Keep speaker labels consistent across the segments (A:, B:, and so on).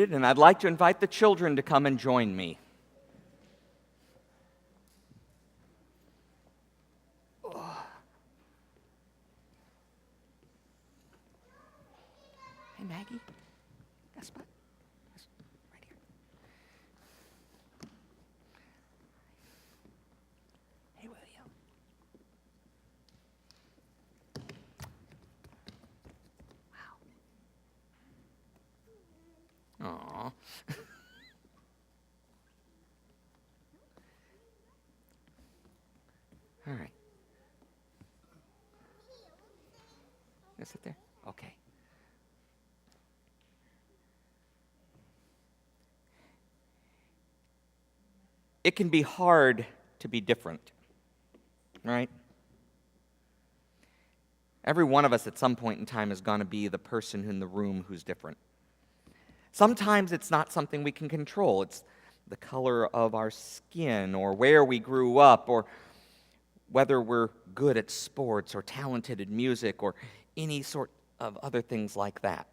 A: And I'd like to invite the children to come and join me. Hey, Maggie. Got a spot? Yes, right here. Hey, William. Wow. Aw. All right. You sit there? Okay. It can be hard to be different, right? Every one of us at some point in time is going to be the person in the room who's different. Sometimes it's not something we can control. It's the color of our skin or where we grew up or whether we're good at sports or talented at music or any sort of other things like that.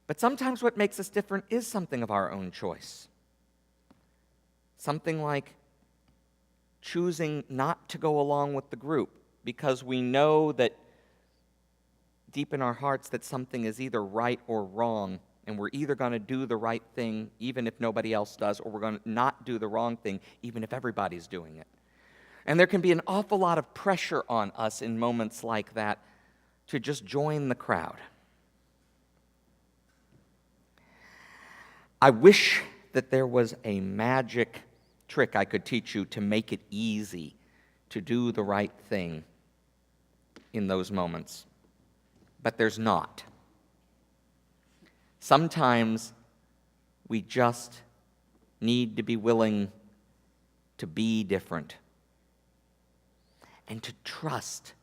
A: But sometimes what makes us different is something of our own choice. Something like choosing not to go along with the group because we know that deep in our hearts that something is either right or wrong, and we're either going to do the right thing even if nobody else does, or we're going to not do the wrong thing even if everybody's doing it. And there can be an awful lot of pressure on us in moments like that to just join the crowd. I wish that there was a magic trick I could teach you to make it easy to do the right thing in those moments. But there's not. Sometimes we just need to be willing to be different and to trust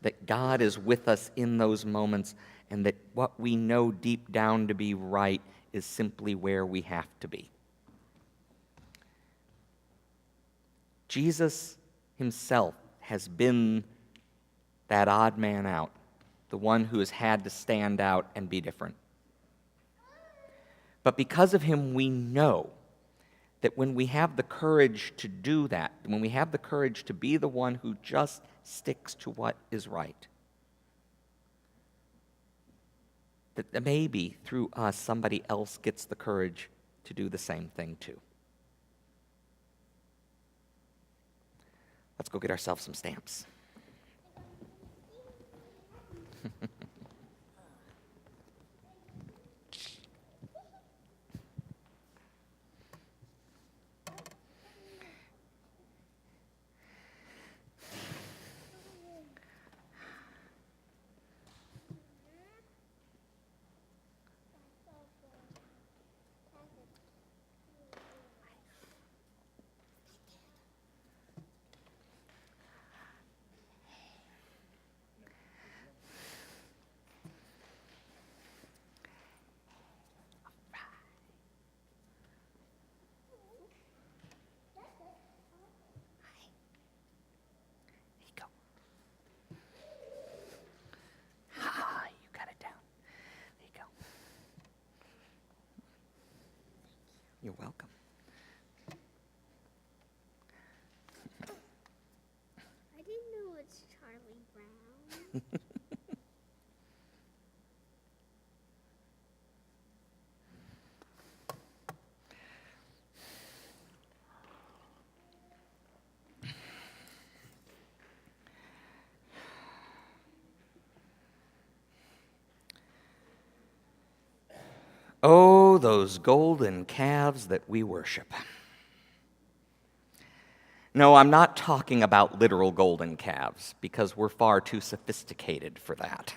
A: that God is with us in those moments and that what we know deep down to be right is simply where we have to be. Jesus himself has been that odd man out, the one who has had to stand out and be different. But because of him, we know that when we have the courage to do that, when we have the courage to be the one who just sticks to what is right, that maybe through us somebody else gets the courage to do the same thing too. Let's go get ourselves some stamps. You're welcome.
B: I didn't know it's Charlie Brown.
A: Oh, those golden calves that we worship. No, I'm not talking about literal golden calves, because we're far too sophisticated for that.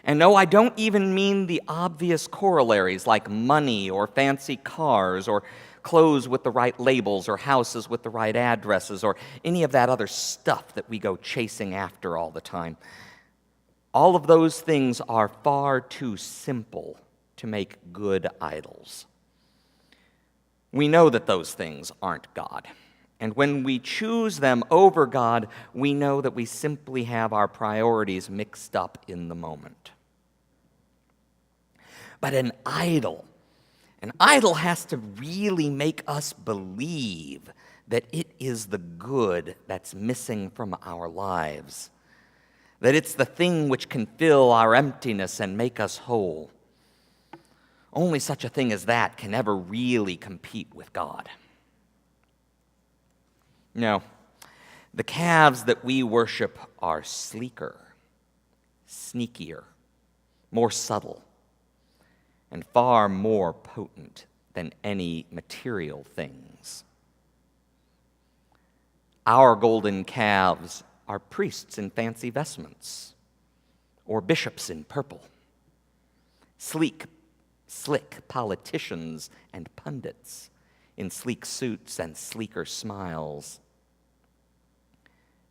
A: And no, I don't even mean the obvious corollaries like money or fancy cars or clothes with the right labels or houses with the right addresses or any of that other stuff that we go chasing after all the time. All of those things are far too simple to make good idols. We know that those things aren't God. And when we choose them over God, we know that we simply have our priorities mixed up in the moment. But an idol has to really make us believe that it is the good that's missing from our lives, that it's the thing which can fill our emptiness and make us whole. Only such a thing as that can ever really compete with God. No, the calves that we worship are sleeker, sneakier, more subtle, and far more potent than any material things. Our golden calves are priests in fancy vestments, or bishops in purple, slick politicians and pundits in sleek suits and sleeker smiles,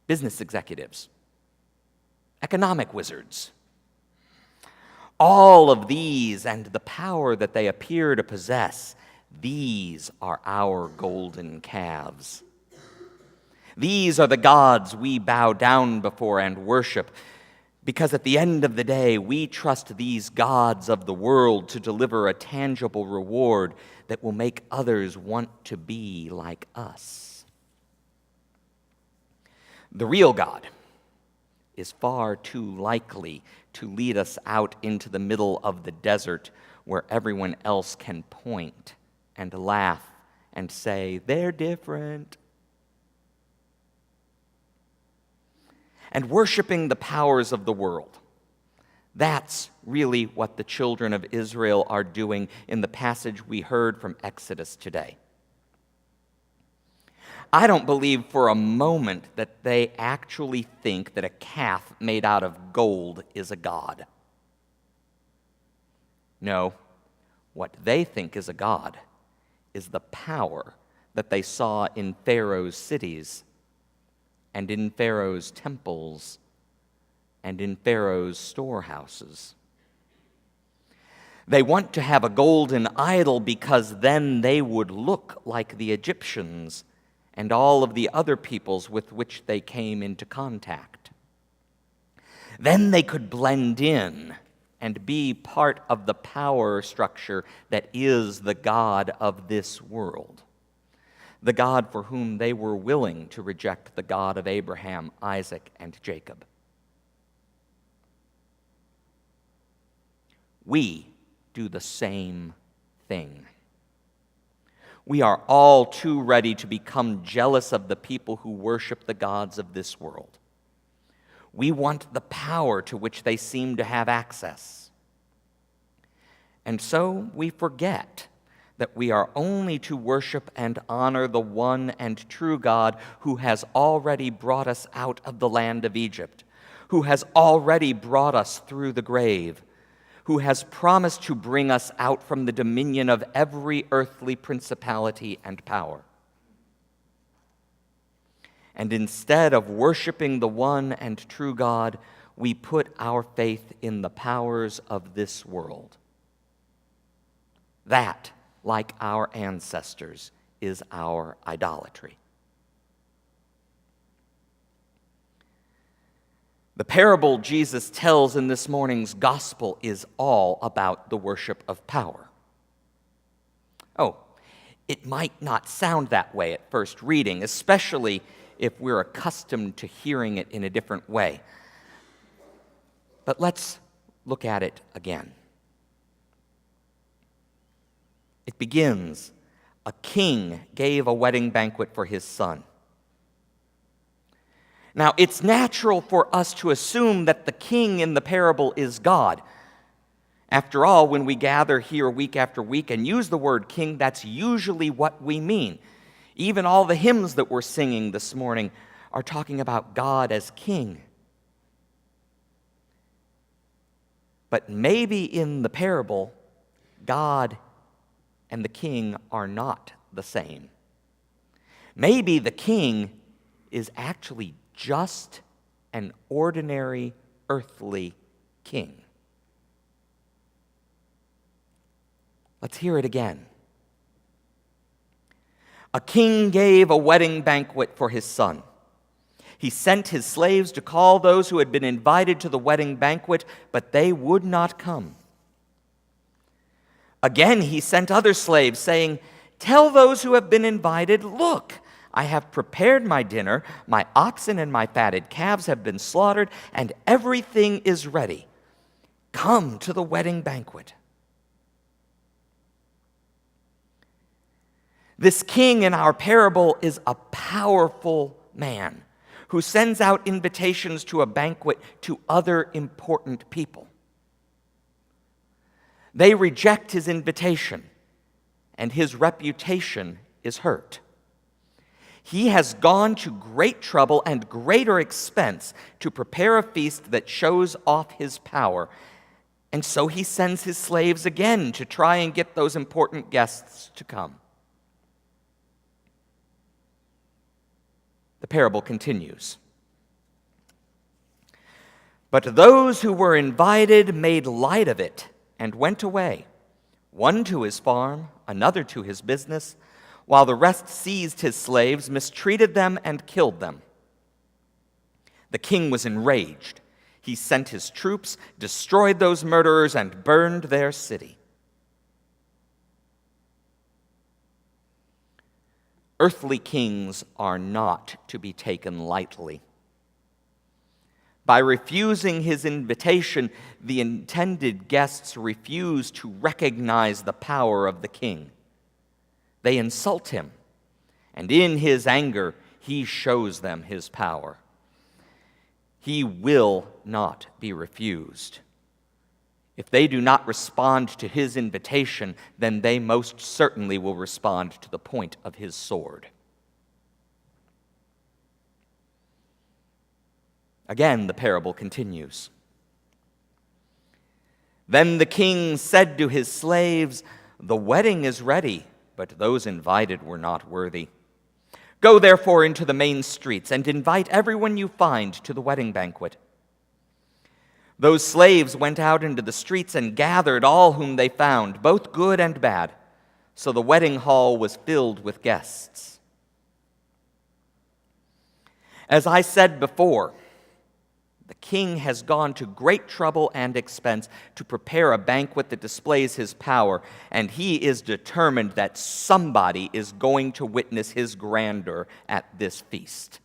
A: business executives, economic wizards. All of these and the power that they appear to possess, these are our golden calves. These are the gods we bow down before and worship, because at the end of the day, we trust these gods of the world to deliver a tangible reward that will make others want to be like us. The real God is far too likely to lead us out into the middle of the desert where everyone else can point and laugh and say, "They're different." And worshiping the powers of the world, that's really what the children of Israel are doing in the passage we heard from Exodus today. I don't believe for a moment that they actually think that a calf made out of gold is a god. No, what they think is a god is the power that they saw in Pharaoh's cities and in Pharaoh's temples and in Pharaoh's storehouses. They want to have a golden idol because then they would look like the Egyptians and all of the other peoples with which they came into contact. Then they could blend in and be part of the power structure that is the God of this world, the God for whom they were willing to reject the God of Abraham, Isaac, and Jacob. We do the same thing. We are all too ready to become jealous of the people who worship the gods of this world. We want the power to which they seem to have access. And so we forget that we are only to worship and honor the one and true God who has already brought us out of the land of Egypt, who has already brought us through the grave, who has promised to bring us out from the dominion of every earthly principality and power. And instead of worshiping the one and true God, we put our faith in the powers of this world. That, like our ancestors, is our idolatry. The parable Jesus tells in this morning's gospel is all about the worship of power. Oh, it might not sound that way at first reading, especially if we're accustomed to hearing it in a different way. But let's look at it again. It begins, a king gave a wedding banquet for his son. Now, it's natural for us to assume that the king in the parable is God. After all, when we gather here week after week and use the word king, that's usually what we mean. Even all the hymns that we're singing this morning are talking about God as king. But maybe in the parable, God and the king are not the same. Maybe the king is actually just an ordinary earthly king. Let's hear it again. A king gave a wedding banquet for his son. He sent his slaves to call those who had been invited to the wedding banquet, but they would not come. Again, he sent other slaves, saying, "Tell those who have been invited, 'Look, I have prepared my dinner, my oxen and my fatted calves have been slaughtered, and everything is ready. Come to the wedding banquet.'" This king in our parable is a powerful man who sends out invitations to a banquet to other important people. They reject his invitation, and his reputation is hurt. He has gone to great trouble and greater expense to prepare a feast that shows off his power, and so he sends his slaves again to try and get those important guests to come. The parable continues. "But those who were invited made light of it and went away, one to his farm, another to his business, while the rest seized his slaves, mistreated them, and killed them. The king was enraged. He sent his troops, destroyed those murderers, and burned their city." Earthly kings are not to be taken lightly. By refusing his invitation, the intended guests refuse to recognize the power of the king. They insult him, and in his anger, he shows them his power. He will not be refused. If they do not respond to his invitation, then they most certainly will respond to the point of his sword. Again, the parable continues. "Then the king said to his slaves, 'The wedding is ready, but those invited were not worthy. Go therefore into the main streets and invite everyone you find to the wedding banquet.' Those slaves went out into the streets and gathered all whom they found, both good and bad. So the wedding hall was filled with guests. As I said before, the king has gone to great trouble and expense to prepare a banquet that displays his power, and he is determined that somebody is going to witness his grandeur at this feast.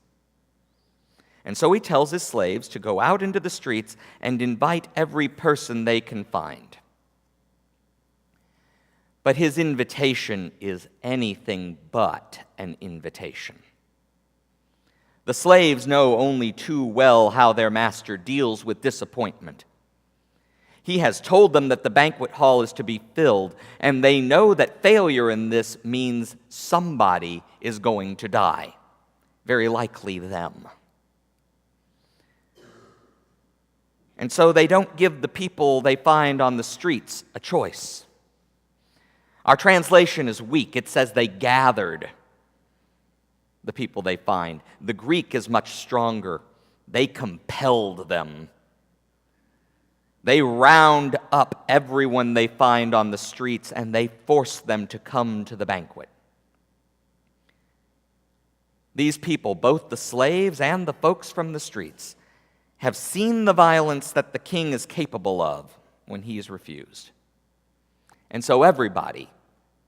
A: And so he tells his slaves to go out into the streets and invite every person they can find. But his invitation is anything but an invitation. The slaves know only too well how their master deals with disappointment. He has told them that the banquet hall is to be filled, and they know that failure in this means somebody is going to die, very likely them. And so they don't give the people they find on the streets a choice. Our translation is weak. It says they gathered the people they find. The Greek is much stronger. They compelled them. They round up everyone they find on the streets and they force them to come to the banquet. These people, both the slaves and the folks from the streets, have seen the violence that the king is capable of when he is refused. And so everybody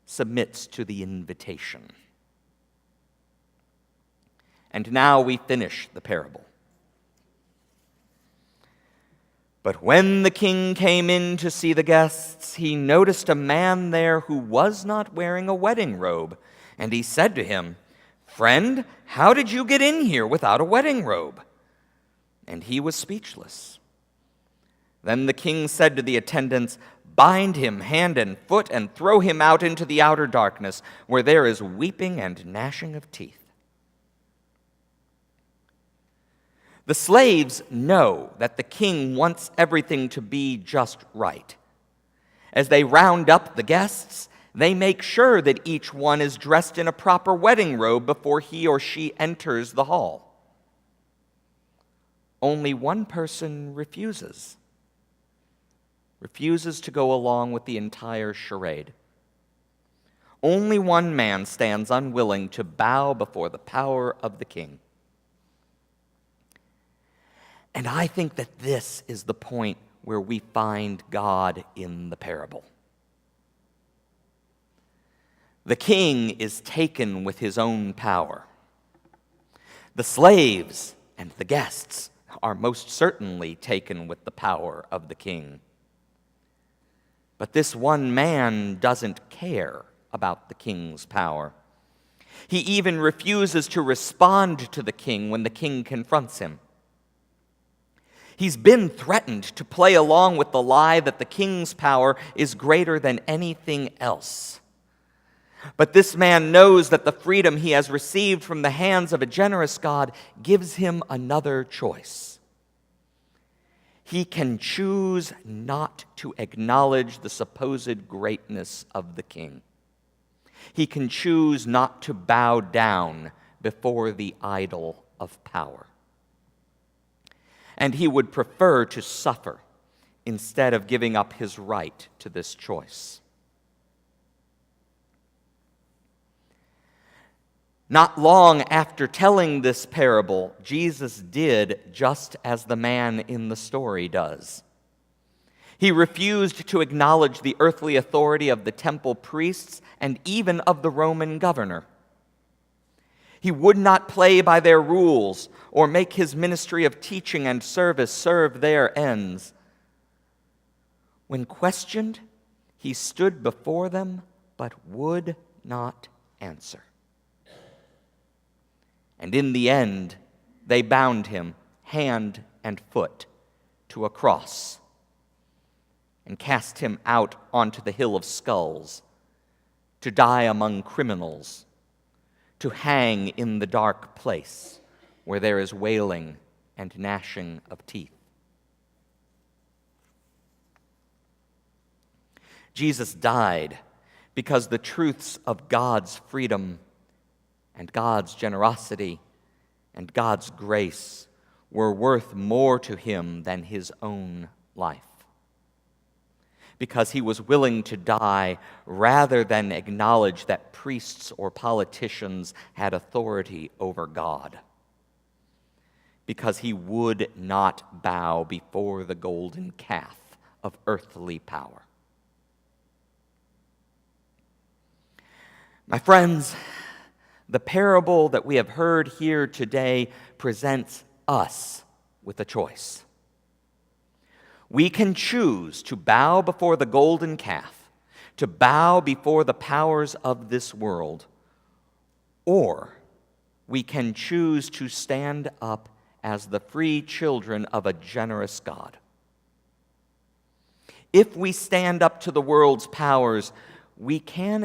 A: submits to the invitation. And now we finish the parable. But when the king came in to see the guests, he noticed a man there who was not wearing a wedding robe. And he said to him, "Friend, how did you get in here without a wedding robe?" And he was speechless. Then the king said to the attendants, "Bind him hand and foot and throw him out into the outer darkness, where there is weeping and gnashing of teeth." The slaves know that the king wants everything to be just right. As they round up the guests, they make sure that each one is dressed in a proper wedding robe before he or she enters the hall. Only one person refuses to go along with the entire charade. Only one man stands unwilling to bow before the power of the king. And I think that this is the point where we find God in the parable. The king is taken with his own power. The slaves and the guests are most certainly taken with the power of the king. But this one man doesn't care about the king's power. He even refuses to respond to the king when the king confronts him. He's been threatened to play along with the lie that the king's power is greater than anything else. But this man knows that the freedom he has received from the hands of a generous God gives him another choice. He can choose not to acknowledge the supposed greatness of the king. He can choose not to bow down before the idol of power. And he would prefer to suffer instead of giving up his right to this choice. Not long after telling this parable, Jesus did just as the man in the story does. He refused to acknowledge the earthly authority of the temple priests and even of the Roman governor. He would not play by their rules or make his ministry of teaching and service serve their ends. When questioned, he stood before them but would not answer. And in the end, they bound him hand and foot to a cross and cast him out onto the hill of skulls to die among criminals, to hang in the dark place where there is wailing and gnashing of teeth. Jesus died because the truths of God's freedom and God's generosity and God's grace were worth more to him than his own life. Because he was willing to die rather than acknowledge that priests or politicians had authority over God. Because he would not bow before the golden calf of earthly power. My friends, the parable that we have heard here today presents us with a choice. We can choose to bow before the golden calf, to bow before the powers of this world, or we can choose to stand up as the free children of a generous God. If we stand up to the world's powers, we can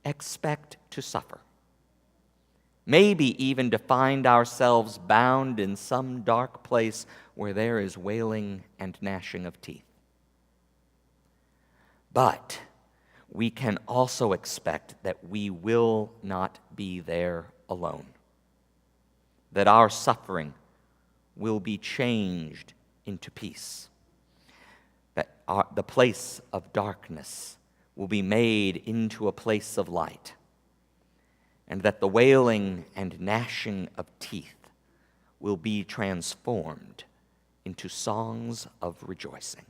A: expect to suffer. Maybe even to find ourselves bound in some dark place where there is wailing and gnashing of teeth. But we can also expect that we will not be there alone, that our suffering will be changed into peace, that the place of darkness will be made into a place of light, and that the wailing and gnashing of teeth will be transformed into songs of rejoicing.